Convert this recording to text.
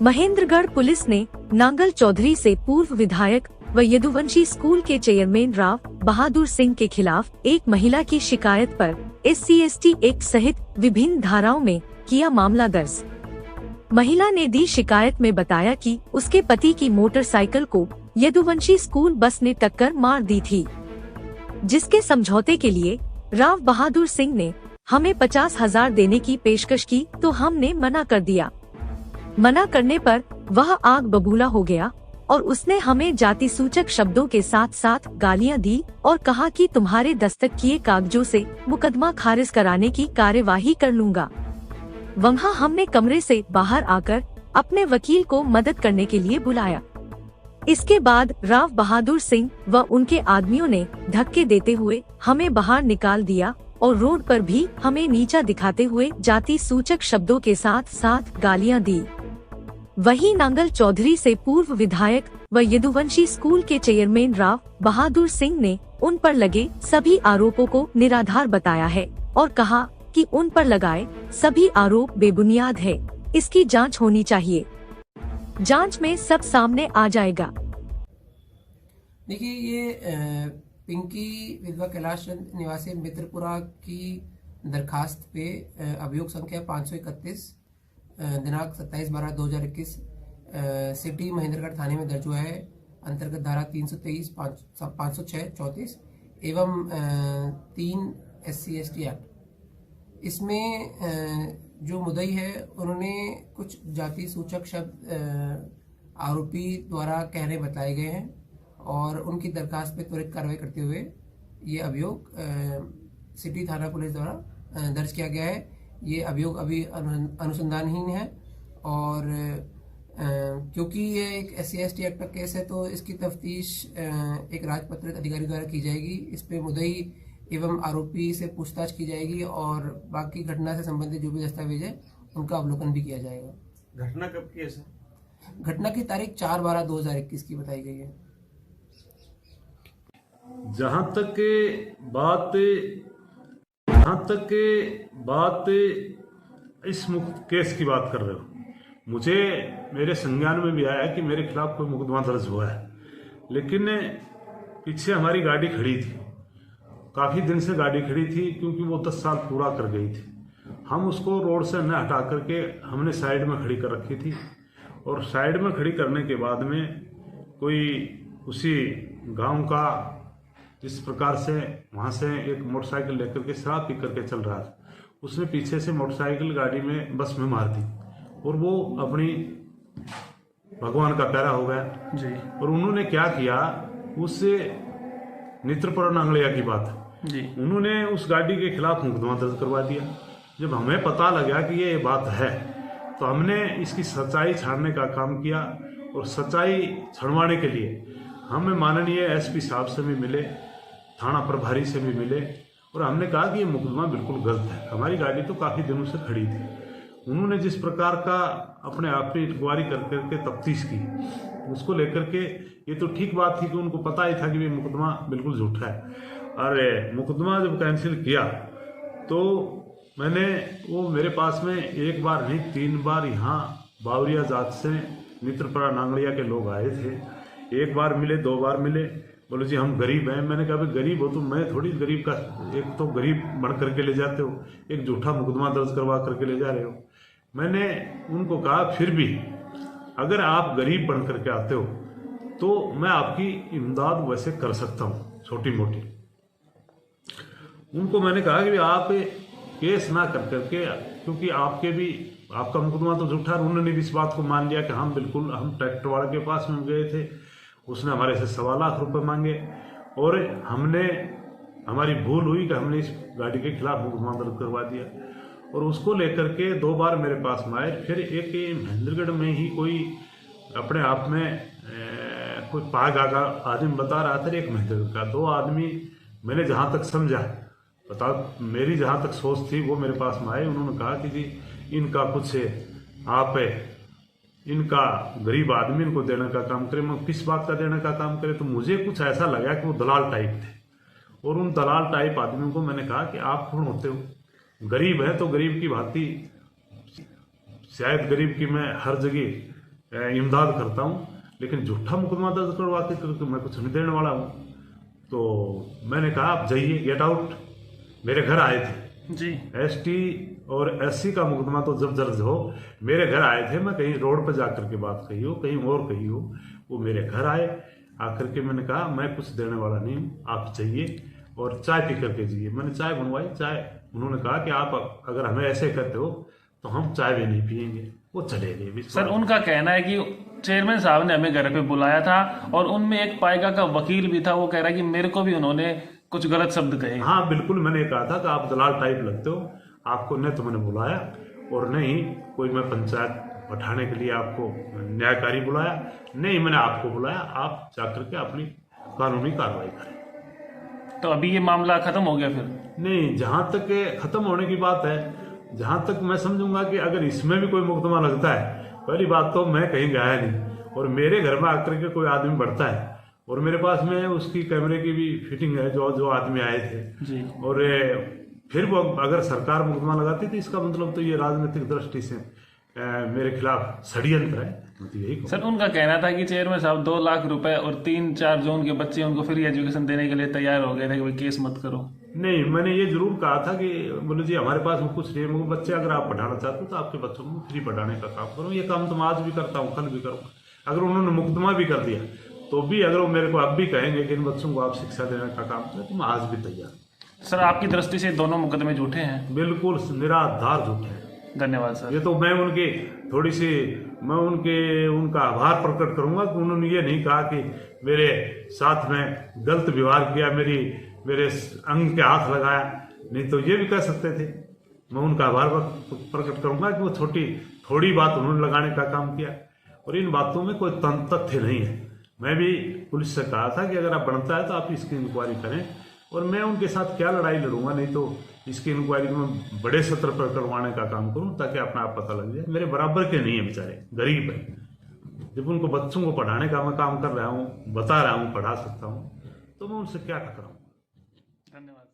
Mahendragarh police ने नांगल चौधरी से पूर्व विधायक व यदुवंशी स्कूल के चेयरमैन राव बहादुर सिंह के खिलाफ एक महिला की शिकायत पर SC/ST एक्ट सहित विभिन्न धाराओं में किया मामला दर्ज। महिला ने दी शिकायत में बताया कि उसके पति की मोटरसाइकिल को यदुवंशी स्कूल बस ने टक्कर मार दी थी, जिसके समझौते के लिए राव बहादुर सिंह ने हमें 50,000 देने की पेशकश की तो हमने मना कर दिया। मना करने पर वह आग बबूला हो गया और उसने हमें जाति सूचक शब्दों के साथ साथ गालियां दी और कहा कि तुम्हारे दस्तक किए कागजों से मुकदमा खारिज कराने की कार्यवाही कर लूंगा। वहाँ हमने कमरे से बाहर आकर अपने वकील को मदद करने के लिए बुलाया। इसके बाद राव बहादुर सिंह व उनके आदमियों ने धक्के देते हुए हमें बाहर निकाल दिया और रोड पर भी हमें नीचा दिखाते हुए जाति सूचक शब्दों के साथ साथ गालियां दी। वहीं नांगल चौधरी से पूर्व विधायक व यदुवंशी स्कूल के चेयरमैन राव बहादुर सिंह ने उन पर लगे सभी आरोपों को निराधार बताया है और कहा कि उन पर लगाए सभी आरोप बेबुनियाद है। इसकी जांच होनी चाहिए। जांच में सब सामने आ जाएगा। देखिए, ये पिंकी विधवा कैलाश चंद निवासी मित्रपुरा की दरखास्त पे अभियोग संख्या 531 दिनांक 27/12/2021 सिटी महेंद्रगढ़ थाने में दर्ज हुआ है। अंतर्गत धारा 323, 506, 34 एवं 3 SC/ST एक्ट। इसमें जो मुद्दई है उन्होंने कुछ जाति सूचक शब्द आरोपी द्वारा कहने बताए गए हैं और उनकी दरखास्त पे त्वरित कार्रवाई करते हुए ये अभियोग सिटी थाना पुलिस द्वारा दर्ज किया गया है। ये अभियोग अभी अनुसंधानहीन है और क्योंकि ये एक SC/ST एक्ट का केस है तो इसकी तफ्तीश एक राजपत्रित अधिकारी द्वारा की जाएगी। इस पे मुद्दई एवं आरोपी से पूछताछ की जाएगी और बाकी घटना से संबंधित जो भी दस्तावेज है उनका अवलोकन भी किया जाएगा। घटना कब की है सर? घटना की तारीख 4/12/2021 की बताई गई है। जहां तक बात इस केस की बात कर रहे हो, मुझे मेरे संज्ञान में भी आया कि मेरे खिलाफ कोई मुकदमा दर्ज हुआ है, लेकिन पीछे हमारी गाड़ी खड़ी थी। काफ़ी दिन से गाड़ी खड़ी थी क्योंकि वो 10 साल पूरा कर गई थी। हम उसको रोड से न हटा करके हमने साइड में खड़ी कर रखी थी और साइड में खड़ी करने के बाद में कोई उसी गांव का जिस प्रकार से वहाँ से एक मोटरसाइकिल लेकर के शराब पी करके चल रहा था, उसने पीछे से मोटरसाइकिल गाड़ी में बस में मार दी और वो अपनी भगवान का प्यारा हो गया जी। और उन्होंने क्या किया, उससे नित्रपुरा नांगलिया की बात जी, उन्होंने उस गाड़ी के खिलाफ मुकदमा दर्ज करवा दिया। जब हमें पता लगा कि ये बात है तो हमने इसकी सच्चाई छानने का काम किया और सच्चाई छुड़वाने के लिए हमें माननीय SP साहब से भी मिले, थाना प्रभारी से भी मिले और हमने कहा कि ये मुकदमा बिल्कुल गलत है। हमारी गाड़ी तो काफ़ी दिनों से खड़ी थी। उन्होंने जिस प्रकार का अपने आप की इंक्वायरी करके तफ्तीश की, उसको लेकर के ये तो ठीक बात थी कि उनको पता ही था कि ये मुकदमा बिल्कुल झूठा है। और मुकदमा जब कैंसिल किया तो मैंने वो मेरे पास में एक बार नहीं 3 बार यहाँ बावरिया जात से मित्रपुरा नांगलिया के लोग आए थे। एक बार मिले, 2 बार मिले, बोले जी हम गरीब हैं। मैंने कहा भाई गरीब हो तो मैं थोड़ी गरीब का, एक तो गरीब बन करके ले जाते हो, एक झूठा मुकदमा दर्ज करवा करके ले जा रहे हो। मैंने उनको कहा फिर भी अगर आप गरीब बन करके आते हो तो मैं आपकी इमदाद वैसे कर सकता हूँ छोटी मोटी। उनको मैंने कहा कि आप केस ना कर करके, क्योंकि आपका मुकदमा तो झूठा। उन्होंने भी इस बात को मान लिया कि हम बिल्कुल, हम ट्रैक्टर वाले के पास में गए थे, उसने हमारे से 1.25 लाख रुपए मांगे और हमारी भूल हुई कि हमने इस गाड़ी के खिलाफ मुकदमा दर्ज करवा दिया और उसको लेकर के 2 बार मेरे पास में आए। फिर एक महेंद्रगढ़ में ही कोई अपने आप में कोई पाग आगा आदमी बता रहा था, एक महेंद्रगढ़ का 2 आदमी, मैंने जहाँ तक समझा, मेरी जहाँ तक सोच थी, वो मेरे पास में आए। उन्होंने कहा कि जी इनका कुछ आप इनका गरीब आदमी इनको देने का काम करे। मैं किस बात का देने का काम करे, तो मुझे कुछ ऐसा लगा कि वो दलाल टाइप थे और उन दलाल टाइप आदमियों को मैंने कहा कि आप कौन होते हो, गरीब है तो गरीब की भांति, शायद गरीब की मैं हर जगह इमदाद करता हूँ, लेकिन झूठा मुकदमा दर्ज करवा के मैं कुछ नहीं देने वाला हूँ। तो मैंने कहा आप जाइए, गेट आउट। मेरे घर आए थे जी। एसटी और एससी का मुकदमा तो जब दर्ज हो, मेरे घर आए थे। मैं कहीं रोड पर जाकर के बात कही हो, कहीं और कही हो, वो मेरे घर आए। आकर के मैंने कहा मैं कुछ देने वाला नहीं हूँ, आप जाइए और चाय पी करके जाइए। मैंने चाय बनवाई। चाय उन्होंने कहा कि आप अगर हमें ऐसे करते हो तो हम चाय भी नहीं पियेंगे। वो चले गए। सर उनका कहना है कि चेयरमैन साहब ने हमें घर पे बुलाया था और उनमें एक पाइका का वकील भी था, वो कह रहा है कि मेरे को भी उन्होंने कुछ गलत शब्द कहे। हाँ बिल्कुल, मैंने कहा था कि आप दलाल टाइप लगते हो, आपको न तो मैंने बुलाया और न ही कोई मैं पंचायत बैठाने के लिए आपको न्यायकारी बुलाया, नहीं मैंने आपको बुलाया। आप जाकर के अपनी कानूनी कार्रवाई करें। तो अभी ये मामला खत्म हो गया फिर? नहीं, जहां तक खत्म होने की बात है, जहां तक मैं समझूंगा कि अगर इसमें भी कोई मुकदमा लगता है, पहली बात तो मैं कहीं गया नहीं और मेरे घर में आकर के कोई आदमी बढ़ता है और मेरे पास में उसकी कैमरे की भी फिटिंग है, जो आदमी आए थे जी। और फिर वो अगर सरकार मुकदमा लगाती तो इसका मतलब तो ये राजनीतिक दृष्टि से मेरे खिलाफ षड्यंत्र है। तो यही सर उनका कहना था कि चेयरमैन साहब 2 लाख रुपए और 3-4 जो उनके बच्चे उनको फ्री एजुकेशन देने के लिए तैयार हो गए थे कि भाई केस मत करो। नहीं, मैंने ये जरूर कहा था कि बोले जी हमारे पास में कुछ नहीं है, बच्चे अगर आप पढ़ाना चाहते हो तो आपके बच्चों को फ्री पढ़ाने का काम करो। ये काम तो मैं आज भी करता हूँ, कल भी करूँगा। अगर उन्होंने मुकदमा भी कर दिया तो भी अगर वो मेरे को अब भी कहेंगे कि इन बच्चों को आप शिक्षा देने का काम करें तो मैं आज भी तैयार। सर आपकी दृष्टि से दोनों मुकदमे झूठे हैं? बिल्कुल निराधार झूठे हैं। धन्यवाद सर। ये तो मैं उनका आभार प्रकट करूंगा कि उन्होंने ये नहीं कहा कि मेरे साथ में गलत व्यवहार किया, मेरे अंग के हाथ लगाया, नहीं तो ये भी कह सकते थे। मैं उनका आभार प्रकट करूंगा कि वो थोड़ी बात उन्होंने लगाने का काम किया और इन बातों में कोई तथ्य नहीं है। मैं भी पुलिस से कहा था कि अगर आप बनता है तो आप इसकी इंक्वायरी करें और मैं उनके साथ क्या लड़ाई लड़ूंगा, नहीं तो इसकी इंक्वायरी में बड़े सत्र पर करवाने का काम करूं ताकि अपना आप पता लग जाए। मेरे बराबर के नहीं है, बेचारे गरीब है। जब उनको बच्चों को पढ़ाने का मैं काम कर रहा हूं, बता रहा हूं, पढ़ा सकता हूं, तो मैं उनसे क्या टकराऊं। धन्यवाद।